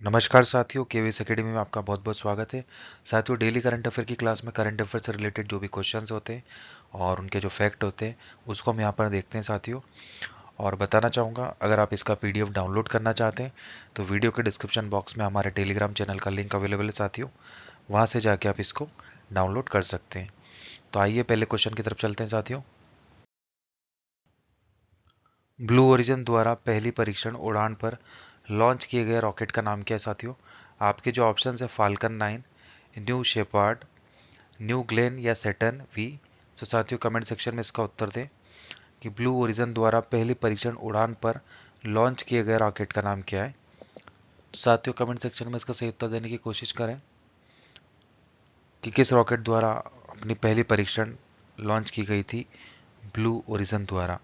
नमस्कार साथियों, KVS academy में आपका बहुत बहुत स्वागत है। साथियों, डेली करंट अफेयर की क्लास में करंट अफेयर से रिलेटेड जो भी क्वेश्चंस होते हैं और उनके जो फैक्ट होते हैं उसको हम यहाँ पर देखते हैं साथियों। और बताना चाहूँगा, अगर आप इसका पीडीएफ डाउनलोड करना चाहते हैं तो वीडियो के डिस्क्रिप्शन बॉक्स में हमारे टेलीग्राम चैनल का लिंक अवेलेबल है साथियों, वहाँ से जाके आप इसको डाउनलोड कर सकते हैं। तो आइए पहले क्वेश्चन की तरफ चलते हैं साथियों। ब्लू ओरिजिन द्वारा पहली परीक्षण उड़ान पर लॉन्च किए गए रॉकेट का नाम क्या है साथियों? आपके जो ऑप्शन है falcon 9, new Shepherd, new Glenn या सैटर्न वी। तो साथियों कमेंट सेक्शन में इसका उत्तर दें कि ब्लू ओरिजिन द्वारा पहली परीक्षण उड़ान पर लॉन्च किए गए रॉकेट का नाम क्या है। तो साथियों कमेंट सेक्शन में इसका सही उत्तर देने की कोशिश करें कि किस रॉकेट द्वारा अपनी पहली परीक्षण लॉन्च की गई थी ब्लू ओरिजिन द्वारा।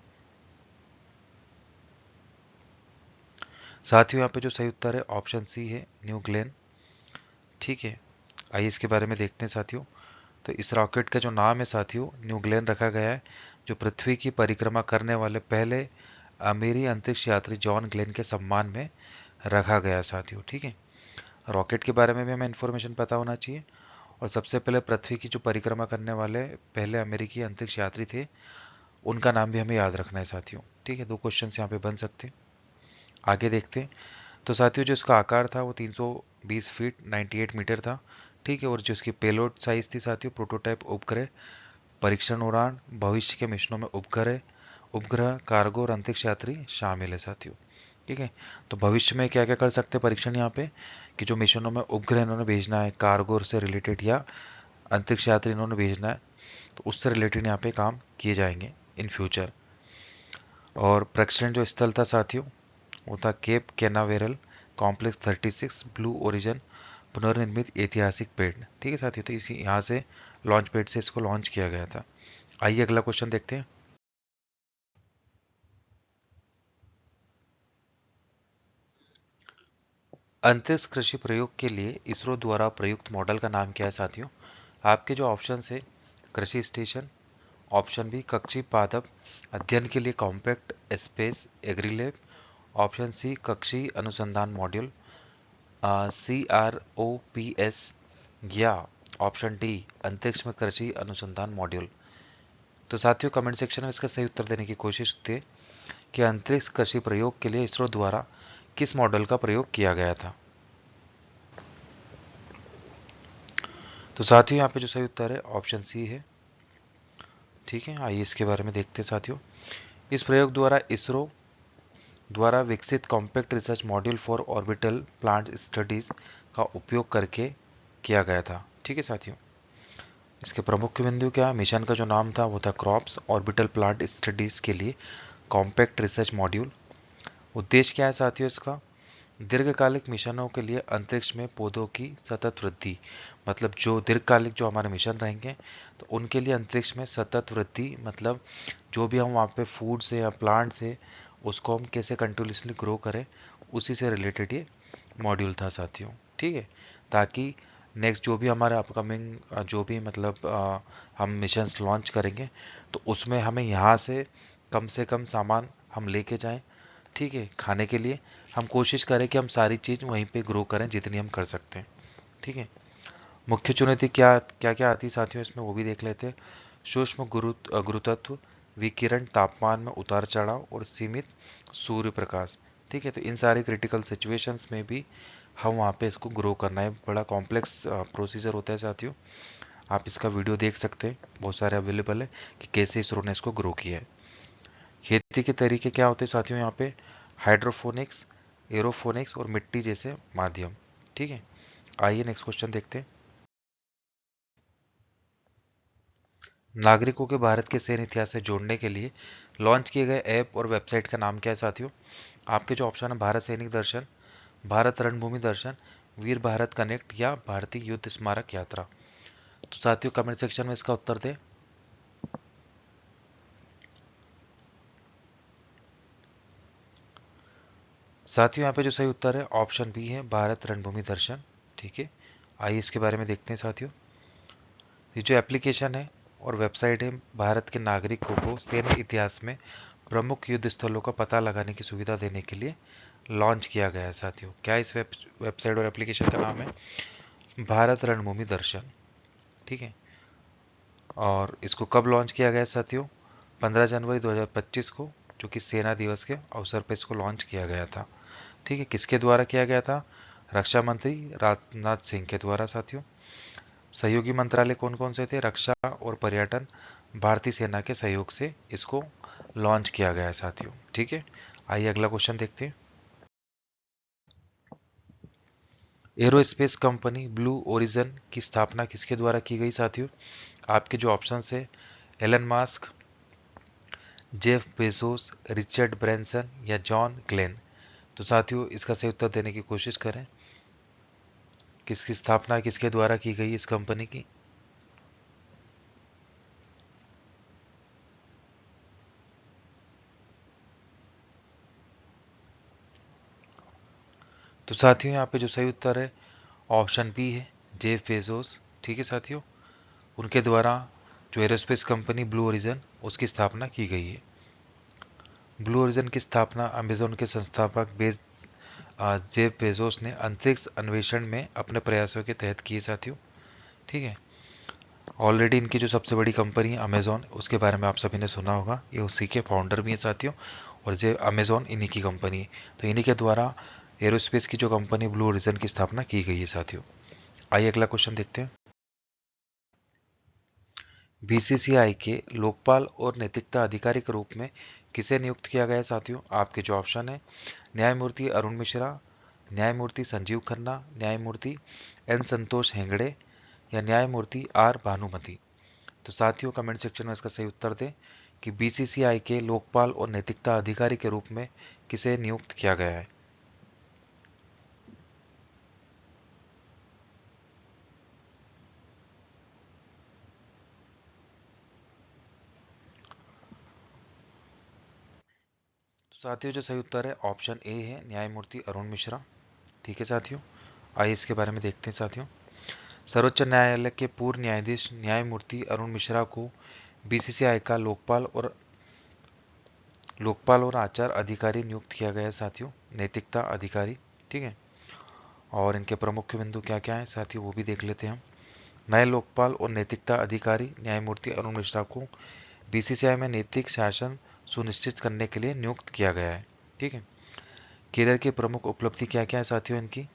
साथियों यहाँ पे जो सही उत्तर है ऑप्शन सी है, न्यू ग्लेन। ठीक है, आइए इसके बारे में देखते हैं साथियों। तो इस रॉकेट का जो नाम है साथियों न्यू ग्लेन रखा गया है, जो पृथ्वी की परिक्रमा करने वाले पहले अमेरिकी अंतरिक्ष यात्री जॉन ग्लेन के सम्मान में रखा गया है साथियों। ठीक है, रॉकेट के बारे में भी हमें इन्फॉर्मेशन पता होना चाहिए। और सबसे पहले पृथ्वी की जो परिक्रमा करने वाले पहले अमेरिकी अंतरिक्ष यात्री थे, उनका नाम भी हमें याद रखना है साथियों। ठीक है, दो क्वेश्चन यहाँ पे बन सकते हैं। आगे देखते हैं। तो साथियों जो इसका आकार था वो 320 फीट 98 मीटर था। ठीक है, और जो इसकी पेलोड साइज थी साथियों, प्रोटोटाइप उपग्रह, परीक्षण उड़ान, भविष्य के मिशनों में उपग्रह उपग्रह कार्गो और अंतरिक्ष यात्री शामिल है साथियों। ठीक है, तो भविष्य में क्या क्या कर सकते हैं परीक्षण यहाँ पे, कि जो मिशनों में उपग्रह इन्होंने भेजना है कार्गो से रिलेटेड या अंतरिक्ष यात्री इन्होंने भेजना है, तो उससे रिलेटेड यहाँ पे काम किए जाएंगे इन फ्यूचर। और प्रक्षेपण जो स्थल था साथियों वो था Cape Canaveral, complex 36, Blue Origin पुनर्निर्मित ऐतिहासिक पेड़। ठीक है साथियों, तो इसी यहाँ से लॉन्च पेड से इसको लॉन्च किया गया था। आइए अगला क्वेश्चन देखते हैं। अंतरिक्ष कृषि प्रयोग के लिए इसरो द्वारा प्रयुक्त मॉडल का नाम क्या है साथियों? आपके जो ऑप्शन है कृषि स्टेशन, ऑप्शन बी कक्षी पादप अध्ययन के लिए कॉम्पैक्ट स्पेस एग्रीलैब, ऑप्शन सी कक्षी अनुसंधान मॉड्यूल CROPS, या ऑप्शन डी अंतरिक्ष में कृषि अनुसंधान मॉड्यूल। तो साथियों कमेंट सेक्शन में इसका सही उत्तर देने की कोशिश कीजिए कि अंतरिक्ष कृषि प्रयोग के लिए इसरो द्वारा किस मॉडल का प्रयोग किया गया था। तो साथियों यहाँ पे जो सही उत्तर है ऑप्शन सी है। ठीक है, आइए इसके बारे में देखते हैं साथियों। इस प्रयोग द्वारा इसरो द्वारा विकसित compact research module for orbital plant studies का उपयोग करके किया गया था। ठीक है साथियों, इसके प्रमुख बिंदु क्या, मिशन का जो नाम था वो था क्रॉप्स ऑर्बिटल प्लांट स्टडीज के लिए कॉम्पैक्ट रिसर्च मॉड्यूल। उद्देश्य क्या है साथियों इसका, दीर्घकालिक मिशनों के लिए अंतरिक्ष में पौधों की सतत वृद्धि, मतलब जो दीर्घकालिक जो हमारे मिशन रहेंगे तो उनके लिए अंतरिक्ष में सतत वृद्धि, मतलब जो भी हम वहाँ पे फूड से या प्लांट से उसको हम कैसे कंटिन्यूसली ग्रो करें, उसी से रिलेटेड ये मॉड्यूल था साथियों। ठीक है, ताकि नेक्स्ट जो भी हमारे अपकमिंग जो भी मतलब हम मिशंस लॉन्च करेंगे तो उसमें हमें यहाँ से कम सामान हम लेके जाएं। ठीक है, खाने के लिए हम कोशिश करें कि हम सारी चीज़ वहीं पे ग्रो करें जितनी हम कर सकते हैं। ठीक है, मुख्य चुनौती क्या क्या क्या आती है साथियों इसमें वो भी देख लेते हैं। सूक्ष्म गुरुत्व, विकिरण, तापमान में उतार चढ़ाव और सीमित सूर्य प्रकाश। ठीक है, तो इन सारी क्रिटिकल सिचुएशंस में भी हम वहाँ पे इसको ग्रो करना है। बड़ा कॉम्प्लेक्स प्रोसीजर होता है साथियों, आप इसका वीडियो देख सकते हैं, बहुत सारे अवेलेबल है कि कैसे इसरो ने इसको ग्रो किया है। खेती के तरीके क्या होते हैं साथियों यहाँ पे, हाइड्रोफोनिक्स, एरोफोनिक्स और मिट्टी जैसे माध्यम। ठीक है, आइए नेक्स्ट क्वेश्चन देखते हैं। नागरिकों के भारत के सैन्य इतिहास से जोड़ने के लिए लॉन्च किए गए ऐप और वेबसाइट का नाम क्या है साथियों? आपके जो ऑप्शन है भारत सैनिक दर्शन, भारत रणभूमि दर्शन, वीर भारत कनेक्ट या भारतीय युद्ध स्मारक यात्रा। तो साथियों कमेंट सेक्शन में इसका उत्तर दें। साथियों यहाँ पे जो सही उत्तर है ऑप्शन बी है भारत रणभूमि दर्शन। ठीक है, आइए इसके बारे में देखते हैं साथियों। ये जो एप्लीकेशन है और वेबसाइट है भारत के नागरिकों को सैन्य इतिहास में प्रमुख युद्ध स्थलों का पता लगाने की सुविधा देने के लिए लॉन्च किया गया है साथियों। क्या इस वेबसाइट और एप्लीकेशन का नाम है? भारत रणभूमि दर्शन। ठीक है, और इसको कब लॉन्च किया गया साथियों? 15 जनवरी 2025 को, जो कि सेना दिवस के अवसर पर इसको लॉन्च किया गया था। ठीक है, किसके द्वारा किया गया था? रक्षा मंत्री राजनाथ सिंह के द्वारा साथियों। सहयोगी मंत्रालय कौन कौन से थे? रक्षा और पर्यटन, भारतीय सेना के सहयोग से इसको लॉन्च किया गया है साथियों। ठीक है, आइए अगला क्वेश्चन देखते हैं। एरोस्पेस कंपनी ब्लू ओरिजन की स्थापना किसके द्वारा की गई साथियों? आपके जो ऑप्शन है, Elon Musk, Jeff Bezos, Richard Branson या जॉन ग्लेन। तो साथियों इसका सही उत्तर देने की कोशिश करें। किसकी स्थापना किसके द्वारा की गई इस कंपनी की? तो साथियों यहाँ पे जो सही उत्तर है ऑप्शन बी है, जेफ बेजोस। ठीक है साथियों, उनके द्वारा जो एरोस्पेस कंपनी ब्लू ओरिजन उसकी स्थापना की गई है। ब्लू ओरिजन की स्थापना अमेजोन के संस्थापक जेफ बेजोस ने अंतरिक्ष अन्वेषण में अपने प्रयासों के तहत किए साथियों। ठीक है, ऑलरेडी इनकी जो सबसे बड़ी कंपनी है अमेजोन, उसके बारे में आप सभी ने सुना होगा, ये उसी के फाउंडर भी हैं साथियों, और जो अमेजोन इन्हीं की कंपनी है। तो इन्हीं के द्वारा एरोस्पेस की जो कंपनी ब्लू ओरिजन की स्थापना की गई है साथियों। आइए अगला क्वेश्चन देखते हैं। बीसीसीआई के लोकपाल और नैतिकता अधिकारी के रूप में किसे नियुक्त किया गया है साथियों? आपके जो ऑप्शन है, न्यायमूर्ति अरुण मिश्रा, न्यायमूर्ति संजीव खन्ना, न्यायमूर्ति एन संतोष हेगड़े या न्यायमूर्ति आर भानुमति। तो साथियों कमेंट सेक्शन में इसका सही उत्तर दें कि बीसीसीआई के लोकपाल और नैतिकता अधिकारी के रूप में किसे नियुक्त किया गया है। तो साथियों जो सही उत्तर है ऑप्शन ए है, न्यायमूर्ति अरुण मिश्रा। ठीक है साथियों, आइए इसके बारे में देखते हैं साथियों। सर्वोच्च न्यायालय के पूर्व न्यायाधीश न्यायमूर्ति अरुण मिश्रा को बीसीसीआई का लोकपाल और आचार अधिकारी नियुक्त किया गया है साथियों, नैतिकता अधिकारी। ठीक है, और इनके प्रमुख बिंदु क्या क्या है साथियों वो भी देख लेते हैं हम। नए लोकपाल और नैतिकता अधिकारी न्यायमूर्ति अरुण मिश्रा को बीसीसीआई में नैतिक शासन सुनिश्चित करने के लिए नियुक्त किया गया है। ठीक है, केरल की प्रमुख उपलब्धि क्या क्या है साथियों इनकी?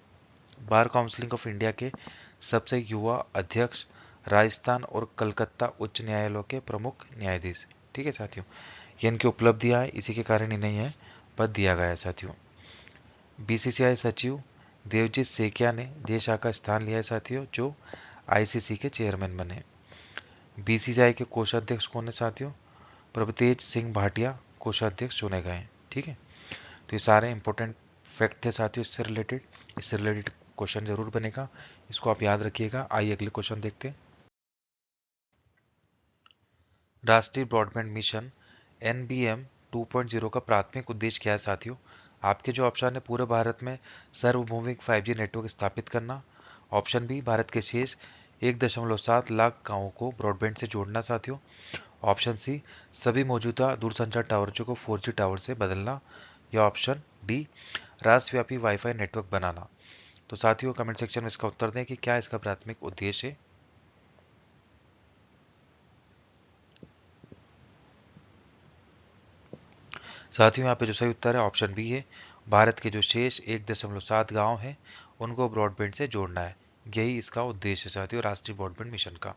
बार काउंसिल ऑफ इंडिया के सबसे युवा अध्यक्ष, राजस्थान और कलकत्ता उच्च न्यायालयों के प्रमुख न्यायाधीश। ठीक है साथियों, ये इनकी उपलब्धियां है, इसी के कारण इन्हें यह पद दिया गया है साथियों। बीसीसीआई सचिव देवजीत सेकिया ने जय शाह का स्थान लिया है साथियों, जो आईसीसी के चेयरमैन बने। बीसीसीआई के कोषाध्यक्ष कौन है साथियों? प्रभुतेज सिंह भाटिया कोषाध्यक्ष चुने गए हैं। ठीक है, तो ये सारे इंपॉर्टेंट फैक्ट थे साथियों इससे रिलेटेड क्वेश्चन जरूर बनेगा, इसको आप याद रखिएगा। आइए अगले क्वेश्चन देखते हैं। राष्ट्रीय ब्रॉडबैंड मिशन एनबीएम 2.0 का प्राथमिक उद्देश्य क्या है साथियों? आपके जो ऑप्शन है, पूरे भारत में सार्वभौमिक 5G नेटवर्क स्थापित करना। ऑप्शन बी, भारत के शेष 1.7 लाख गांवों को ब्रॉडबैंड से जोड़ना साथियों। ऑप्शन सी, सभी मौजूदा दूरसंचार टावर्स को 4G टावर से बदलना। या ऑप्शन डी, राष्ट्रव्यापी वाईफाई नेटवर्क बनाना। तो साथियों कमेंट सेक्शन में इसका उत्तर दें कि क्या इसका प्राथमिक उद्देश्य है। साथियों यहाँ पे जो सही उत्तर है ऑप्शन बी है, भारत के जो शेष 1.7 गांव हैं उनको ब्रॉडबैंड से जोड़ना है। यही इसका उद्देश्य है साथियों, राष्ट्रीय ब्रॉडबैंड मिशन का।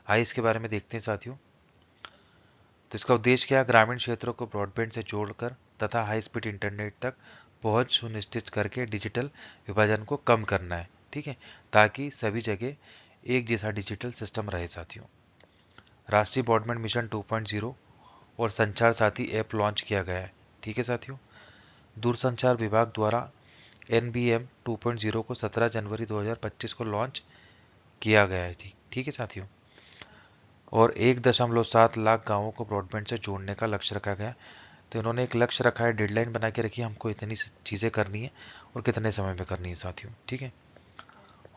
आइए इसके बारे में देखते हैं साथियों। तो इसका उद्देश्य क्या है? ग्रामीण क्षेत्रों को ब्रॉडबैंड से जोड़कर तथा हाई स्पीड इंटरनेट तक पहुंच सुनिश्चित करके डिजिटल विभाजन को कम करना है। ठीक है, ताकि सभी जगह एक जैसा डिजिटल सिस्टम रहे साथियों। राष्ट्रीय ब्रॉडबैंड मिशन 2.0 और संचार साथी ऐप लॉन्च किया गया है। ठीक है साथियों, दूरसंचार विभाग द्वारा NBM 2.0 को 17 जनवरी 2025 को लॉन्च किया गया है। ठीक है साथियों, और 1.7 लाख गांवों को ब्रॉडबैंड से जोड़ने का लक्ष्य रखा गया। तो इन्होंने एक लक्ष्य रखा है, डेडलाइन बना के रखी है, हमको इतनी चीज़ें करनी है और कितने समय में करनी है साथियों। ठीक है,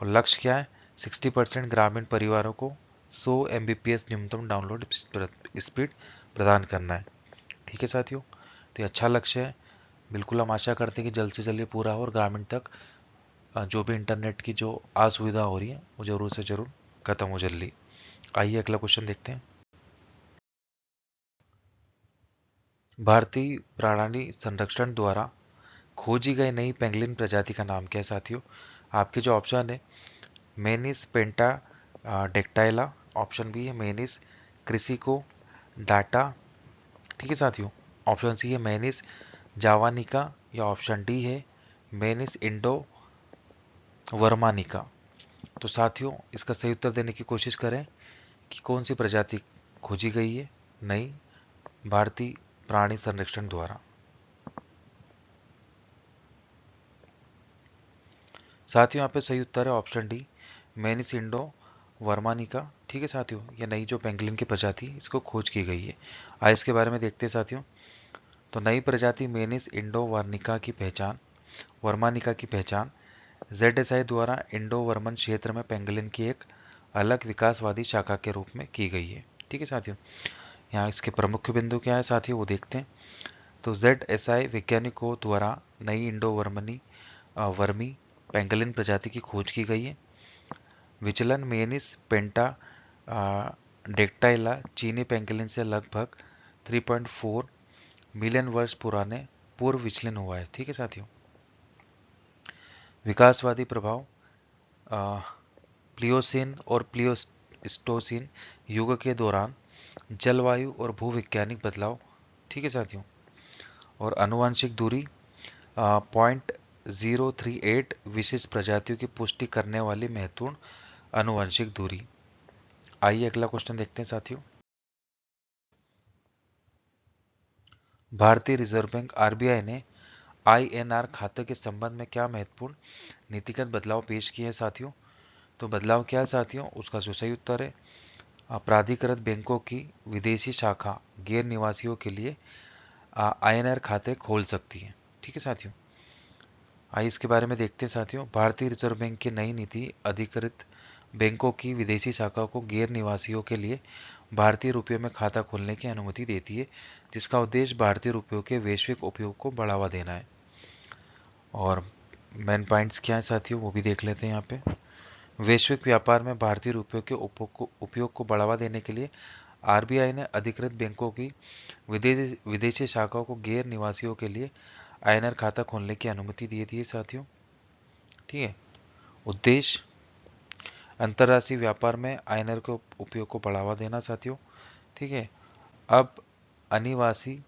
और लक्ष्य क्या है? 60% ग्रामीण परिवारों को 100 Mbps न्यूनतम डाउनलोड स्पीड प्रदान करना है। ठीक है साथियों, तो ये अच्छा लक्ष्य है, बिल्कुल हम आशा करते हैं कि जल्द से जल्द ये पूरा हो और ग्रामीण तक जो भी इंटरनेट की जो असुविधा हो रही है वो जरूर से जरूर खत्म हो जल्दी। आइए अगला क्वेश्चन देखते हैं। भारतीय प्राणी संरक्षण द्वारा खोजी गई नई पेंगुलिन प्रजाति का नाम क्या है साथियों? आपके जो ऑप्शन है, मेनिस पेंटा डेक्टाइला, ऑप्शन बी है मेनिस क्रिसिको डाटा, ठीक है साथियों, ऑप्शन सी है मेनिस जावानिका, या ऑप्शन डी है मेनिस इंडो वर्मानिका। तो साथियों इसका सही उत्तर देने की कोशिश करें कि कौन सी प्रजाति खोजी गई है नई भारतीय प्राणी संरक्षण द्वारा। साथियों यहाँ पे सही उत्तर है ऑप्शन डी मेनिस इंडो वर्मानिका। ठीक है साथियों, ये नई जो पेंगुलिन की प्रजाति है इसको खोज की गई है। आइए इसके बारे में देखते हैं साथियों। तो नई प्रजाति मेनिस इंडो वर्मानिका की पहचान ZSI द्वारा इंडो वर्मन क्षेत्र में पेंगुलिन की एक अलग विकासवादी शाखा के रूप में की गई है। ठीक है साथियों, यहाँ इसके प्रमुख बिंदु क्या है साथियों वो देखते हैं। तो ZSI वैज्ञानिकों द्वारा नई इंडो वर्मी पेंगुलिन प्रजाति की खोज की गई है। विचलन मेनिस पेंटा डेक्टाइला चीनी पेंगुलिन से लगभग 3.4 मिलियन वर्ष पुराने पूर्व विचलन हुआ है। ठीक है साथियों, विकासवादी प्रभाव प्लियोसीन और प्लियोस्टोसीन युग के दौरान जलवायु और भूवैज्ञानिक बदलाव। ठीक है साथियों, और आनुवंशिक दूरी 0.038 विशिष्ट प्रजातियों की पुष्टि करने वाली महत्वपूर्ण आनुवंशिक दूरी। आइए अगला क्वेश्चन देखते हैं साथियों। भारतीय रिजर्व बैंक RBI ने INR खाते के संबंध में क्या महत्वपूर्ण नीतिगत बदलाव पेश किए हैं साथियों? तो बदलाव क्या है साथियों, उसका जो सही उत्तर है प्राधिकृत बैंकों की विदेशी शाखा गैर निवासियों के लिए INR खाते खोल सकती है। ठीक है साथियों, आइए इसके बारे में देखते हैं साथियों। भारतीय रिजर्व बैंक की नई नीति अधिकृत बैंकों की विदेशी शाखा को गैर निवासियों के लिए भारतीय रुपयों में खाता खोलने की अनुमति देती है, जिसका उद्देश्य भारतीय रुपयों के वैश्विक उपयोग को बढ़ावा देना है। और मेन पॉइंट्स क्या है साथियों वो भी देख लेते हैं यहाँ पे। वैश्विक व्यापार में भारतीय रुपयों के उपयोग को बढ़ावा देने के लिए RBI ने अधिकृत बैंकों की विदेशी शाखाओं को गैर निवासियों के लिए INR खाता खोलने की अनुमति दी थी साथियों। ठीक है, उद्देश्य अंतर्राष्ट्रीय व्यापार में INR के उपयोग को बढ़ावा देना साथियों। ठीक है, अब अनिवासी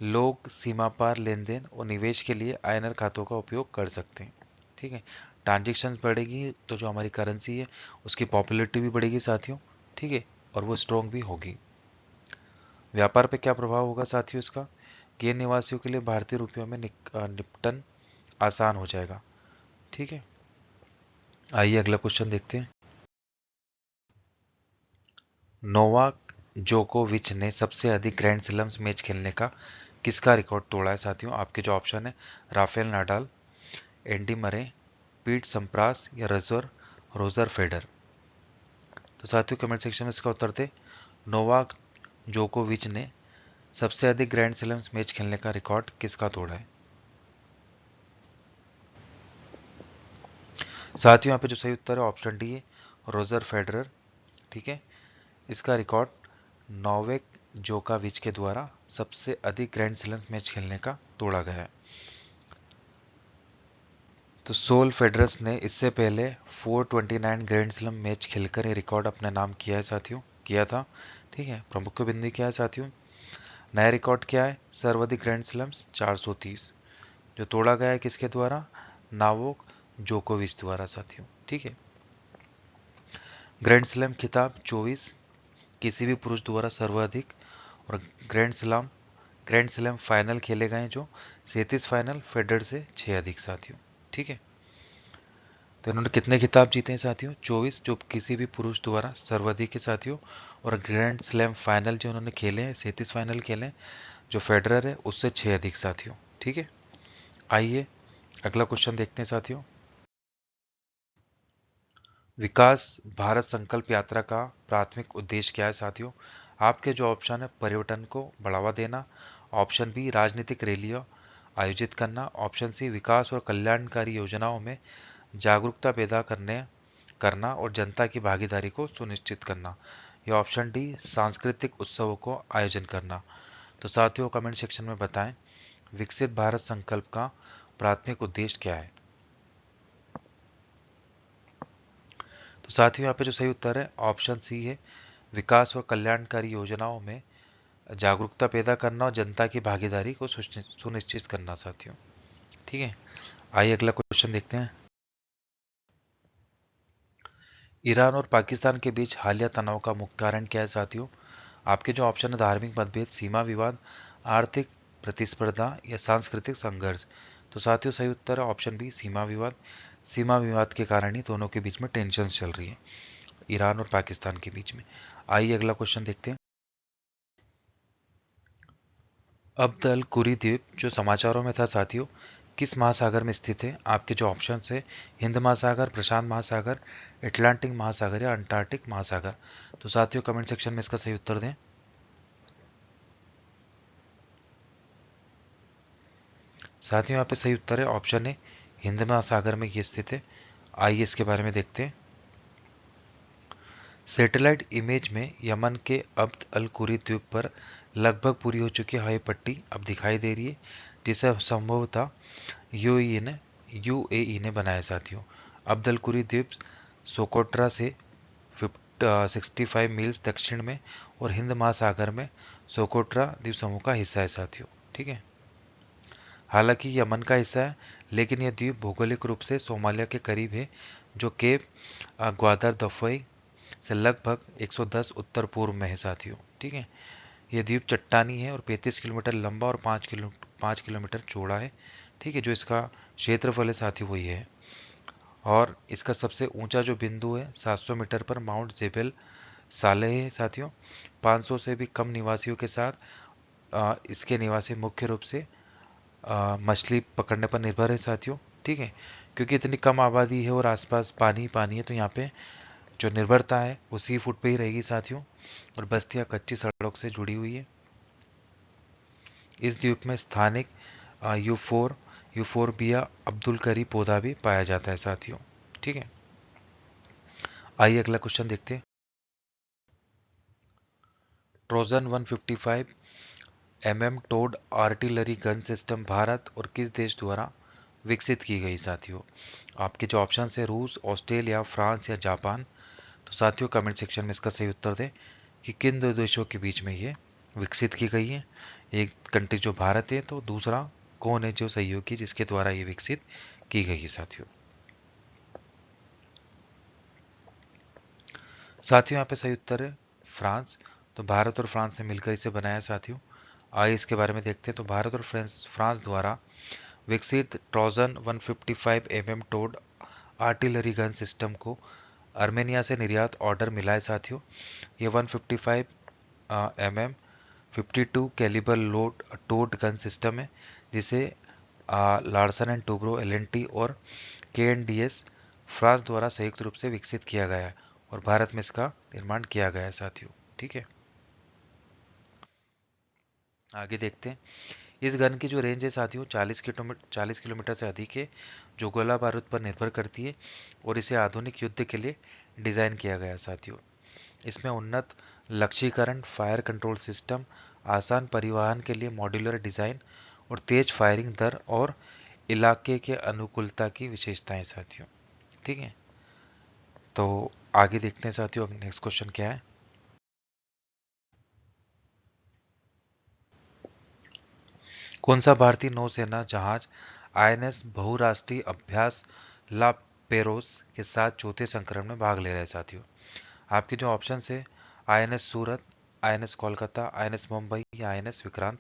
लोग सीमा पार लेन देन और निवेश के लिए INR खातों का उपयोग कर सकते हैं। ठीक है, ट्रांजेक्शन बढ़ेगी तो जो हमारी करेंसी है उसकी पॉपुलैरिटी भी बढ़ेगी साथियों। ठीक है, और वो स्ट्रॉन्ग भी होगी। व्यापार पे क्या प्रभाव होगा साथियों इसका? गैर निवासियों के लिए भारतीय रुपयों में निपटन आसान हो जाएगा। ठीक है, आइए अगला क्वेश्चन देखते हैं। नोवाक जोकोविच ने सबसे अधिक ग्रैंड स्लैम्स मैच खेलने का किसका रिकॉर्ड तोड़ा है साथियों? आपके जो ऑप्शन है राफेल नाडाल, एंडी मरे, पीट संप्रास या रोजर फेडर। तो साथियों कमेंट सेक्शन में इसका उत्तर दे। नोवाक जोकोविच ने सबसे अधिक ग्रैंड स्लैम्स मैच खेलने का रिकॉर्ड किसका तोड़ा है? साथियों यहाँ पे जो सही उत्तर है ऑप्शन डी है रोजर फेडरर। ठीक है, इसका रिकॉर्ड नोवेक जोकोविच के द्वारा सबसे अधिक ग्रैंड स्लैम मैच खेलने का तोड़ा गया है। तो सोल फेडरस ने इससे पहले 429 ग्रैंड स्लैम मैच खेलकर ये रिकॉर्ड अपने नाम किया है साथियों, किया था। ठीक है, प्रमुख बिंदु क्या है साथियों? नया रिकॉर्ड क्या है? सर्वाधिक ग्रैंड स्लैम्स 430, जो तोड़ा गया है किसके द्वारा? नोवाक जोकोविच द्वारा साथियों। ठीक है, ग्रैंड स्लैम खिताब 24 किसी भी पुरुष द्वारा सर्वाधिक, और ग्रैंड स्लैम फाइनल खेले गए जो 37 फाइनल फेडरर से 6 अधिक साथियों। ठीक है, तो इन्होंने कितने खिताब जीते हैं साथियों? 24, जो किसी भी पुरुष द्वारा सर्वाधिक है साथियों, और ग्रैंड स्लैम फाइनल जो उन्होंने खेले हैं 37 फाइनल खेले हैं जो फेडरर है उससे 6 अधिक साथियों। ठीक है, आइए अगला क्वेश्चन देखते हैं साथियों। विकास भारत संकल्प यात्रा का प्राथमिक उद्देश्य क्या है साथियों? आपके जो ऑप्शन है पर्यटन को बढ़ावा देना, ऑप्शन बी राजनीतिक रैलियां आयोजित करना, ऑप्शन सी विकास और कल्याणकारी योजनाओं में जागरूकता पैदा करना और जनता की भागीदारी को सुनिश्चित करना, या ऑप्शन डी सांस्कृतिक उत्सवों को आयोजन करना। तो साथियों कमेंट सेक्शन में बताएं विकसित भारत संकल्प का प्राथमिक उद्देश्य क्या है। तो साथियों यहाँ पे जो सही उत्तर है ऑप्शन सी है, विकास और कल्याणकारी योजनाओं में जागरूकता पैदा करना और जनता की भागीदारी को सुनिश्चित करना साथियों। ठीक है, आइए अगला क्वेश्चन देखते हैं। ईरान और पाकिस्तान के बीच हालिया तनाव का मुख्य कारण क्या है साथियों। आपके जो ऑप्शन है धार्मिक मतभेद, सीमा विवाद, आर्थिक प्रतिस्पर्धा या सांस्कृतिक संघर्ष। तो साथियों सही उत्तर है ऑप्शन बी सीमा विवाद। सीमा विवाद के कारण ही दोनों के बीच में टेंशन चल रही है, ईरान और पाकिस्तान के बीच में। आइए अगला क्वेश्चन देखते हैं। अब्द अल कुरी द्वीप जो समाचारों में था साथियों किस महासागर में स्थित है। आपके जो ऑप्शन है हिंद महासागर, प्रशांत महासागर, अटलांटिक महासागर या अंटार्कटिक महासागर। तो साथियों कमेंट सेक्शन में इसका सही उत्तर दें। साथियों यहाँ पे सही उत्तर है ऑप्शन है हिंद महासागर में ये स्थित है। आइए इसके बारे में देखते हैं। सैटेलाइट इमेज में यमन के अब्द अल कुरी द्वीप पर लगभग पूरी हो चुकी हवाई पट्टी अब दिखाई दे रही है, जिसे संभवतः यूएई ने बनाया साथियों। अब्द अल कुरी द्वीप सोकोट्रा से 65 मील्स दक्षिण में और हिंद महासागर में सोकोट्रा द्वीप समूह का हिस्सा है साथियों। ठीक है, हालांकि यमन का हिस्सा है, लेकिन यह द्वीप भौगोलिक रूप से सोमालिया के करीब है, जो केप ग्वादर दफोई से लगभग 110 उत्तर पूर्व में है साथियों। ठीक है, यह द्वीप चट्टानी है और 35 किलोमीटर लंबा और 5 किलोमीटर चौड़ा है। ठीक है, जो इसका क्षेत्रफल है साथियों वही है। और इसका सबसे ऊंचा जो बिंदु है 700 मीटर पर माउंट जेबेल सालेह है साथियों। 500 से भी कम निवासियों के साथ इसके निवासी मुख्य रूप से मछली पकड़ने पर निर्भर है साथियों। ठीक है, क्योंकि इतनी कम आबादी है और आसपास पानी ही पानी है, तो यहाँ पे जो निर्भरता है वो सी फूड पे ही रहेगी साथियों। और बस्तियां कच्ची सड़क से जुड़ी हुई है। इस द्वीप में स्थानिक यूफोरबिया अब्दुल करी पौधा भी पाया जाता है साथियों। ठीक है, आइए अगला क्वेश्चन देखते हैं। Trojan 155 towed artillery gun system Bharat और किस देश द्वारा विकसित की गई साथियों। आपके जो ऑप्शन है रूस, ऑस्ट्रेलिया, फ्रांस या जापान। तो साथियों कमेंट सेक्शन में इसका सही उत्तर दें कि किन दो देशों के बीच में ये विकसित की गई है। एक कंट्री जो भारत है, तो दूसरा कौन है जो सहयोगी जिसके द्वारा ये विकसित की गई है साथियों। साथियों यहाँ पे सही उत्तर है फ्रांस। तो भारत और फ्रांस ने मिलकर इसे बनाया साथियों। आइए इसके बारे में देखते हैं। तो भारत और फ्रांस द्वारा विकसित Trojan 155 towed artillery gun system को आर्मेनिया से निर्यात ऑर्डर मिला है साथियों। ये 155 52 calibre load towed gun system है, जिसे लार्सन एंड टूब्रो एलएनटी और केएनडीएस फ्रांस द्वारा संयुक्त रूप से विकसित किया गया है और भारत में इसका निर्माण किया गया है साथियों। ठीक है, आगे देखते हैं। इस गन की जो रेंज है साथियों 40 किलोमीटर से अधिक है, जो गोला बारूद पर निर्भर करती है और इसे आधुनिक युद्ध के लिए डिजाइन किया गया है साथियों। इसमें उन्नत लक्ष्यीकरण, फायर कंट्रोल सिस्टम, आसान परिवहन के लिए मॉड्यूलर डिजाइन और तेज फायरिंग दर और इलाके के अनुकूलता की विशेषताएं साथियों। ठीक है, तो आगे देखते हैं साथियों नेक्स्ट क्वेश्चन क्या है। कौन सा भारतीय नौसेना जहाज आईएनएस बहुराष्ट्रीय अभ्यास ला पेरोस के साथ चौथे संस्करण में भाग ले रहे हैं साथियों। आपके जो ऑप्शन है आईएनएस सूरत, आईएनएस कोलकाता, आईएनएस मुंबई या आईएनएस विक्रांत।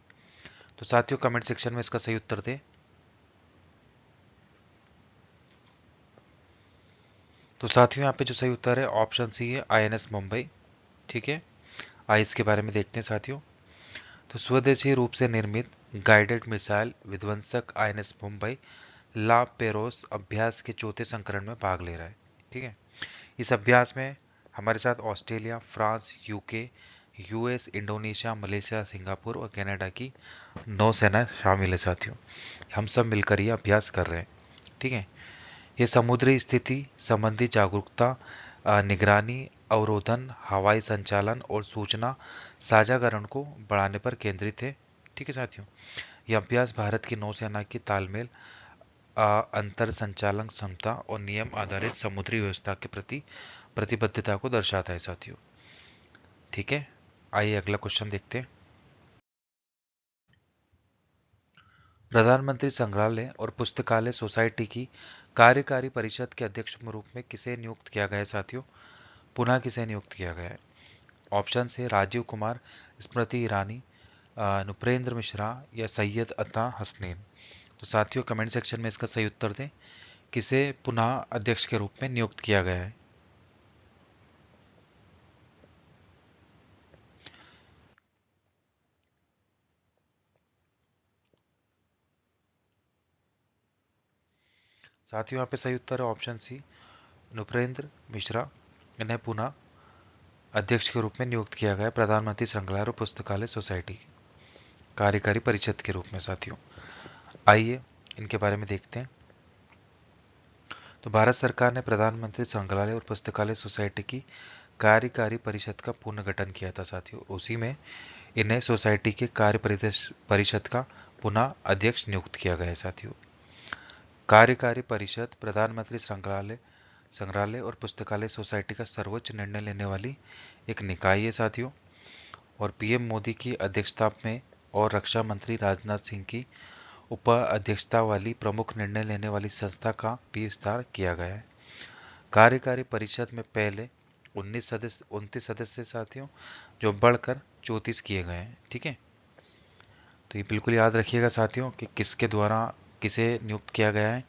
तो साथियों कमेंट सेक्शन में इसका सही उत्तर दें। तो साथियों यहाँ पे जो सही उत्तर है ऑप्शन सी है आईएनएस मुंबई। ठीक है, आइए इसके बारे में देखते हैं साथियों। तो स्वदेशी रूप से निर्मित गाइडेड मिसाइल विध्वंसक आईएनएस मुंबई ला पेरोस अभ्यास के चौथे संस्करण में भाग ले रहा है। ठीक है, इस अभ्यास में हमारे साथ Australia, France, UK, US, Indonesia, Malaysia, Singapore और कनाडा की नौसेना शामिल है साथियों। हम सब मिलकर ये अभ्यास कर रहे हैं। ठीक है। ये समुद्री स्थिति संबंधी जागरूकता, निगरानी, अवरोधन, हवाई संचालन और सूचना साझाकरण को बढ़ाने पर केंद्रित है। ठीक है साथियों। यह अभ्यास भारत की नौसेना की तालमेल, अंतर संचालन क्षमता और नियम आधारित समुद्री व्यवस्था के प्रति प्रतिबद्धता को दर्शाता है साथियों। ठीक है। आइए अगला क्वेश्चन देखते हैं। प्रधानमंत्री संग्रहालय और पुस्तकालय सोसाइटी की कार्यकारी परिषद के अध्यक्ष के रूप में किसे नियुक्त किया गया है साथियों? पुनः किसे नियुक्त किया गया है? ऑप्शन है राजीव कुमार, स्मृति ईरानी, नुपेंद्र मिश्रा या सैयद अता हसनैन। तो साथियों कमेंट सेक्शन में इसका सही उत्तर दें। किसे पुनः अध्यक्ष के रूप में नियुक्त किया गया है? साथियों यहाँ पे सही उत्तर है ऑप्शन सी, नुपेंद्र मिश्रा। इन्हें पुनः अध्यक्ष के रूप में नियुक्त किया गया है प्रधानमंत्री संग्रहालय और पुस्तकालय सोसाइटी की कार्यकारी परिषद के रूप में साथियों। आइए इनके बारे में देखते हैं। तो भारत सरकार ने प्रधानमंत्री संग्रहालय और पुस्तकालय सोसाइटी की कार्यकारी परिषद का पुनर्गठन किया था साथियों। उसी में इन्हें सोसाइटी के कार्य परिषद का पुनः अध्यक्ष नियुक्त किया गया है साथियों। कार्यकारी परिषद प्रधानमंत्री संग्रहालय और पुस्तकालय सोसाइटी का सर्वोच्च निर्णय लेने वाली एक निकाय है साथियों। और पीएम मोदी की अध्यक्षता में और रक्षा मंत्री राजनाथ सिंह की उपाध्यक्षता वाली प्रमुख निर्णय लेने वाली संस्था का भी विस्तार किया गया है। कार्यकारी परिषद में पहले 29 सदस्य साथियों, जो बढ़कर 34 किए गए हैं। ठीक है। तो ये बिल्कुल याद रखिएगा साथियों कि किसके द्वारा किसे नियुक्त किया गया है,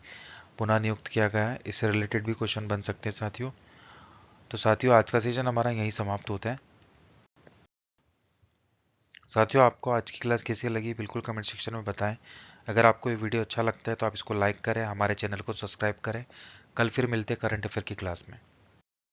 पुनः नियुक्त किया गया है। इससे रिलेटेड भी क्वेश्चन बन सकते हैं साथियों। तो साथियों आज का सेशन हमारा यहीं समाप्त होता है। साथियों आपको आज की क्लास कैसी लगी बिल्कुल कमेंट सेक्शन में बताएं। अगर आपको ये वीडियो अच्छा लगता है तो आप इसको लाइक करें, हमारे चैनल को सब्सक्राइब करें। कल फिर मिलते हैं करंट अफेयर की क्लास में।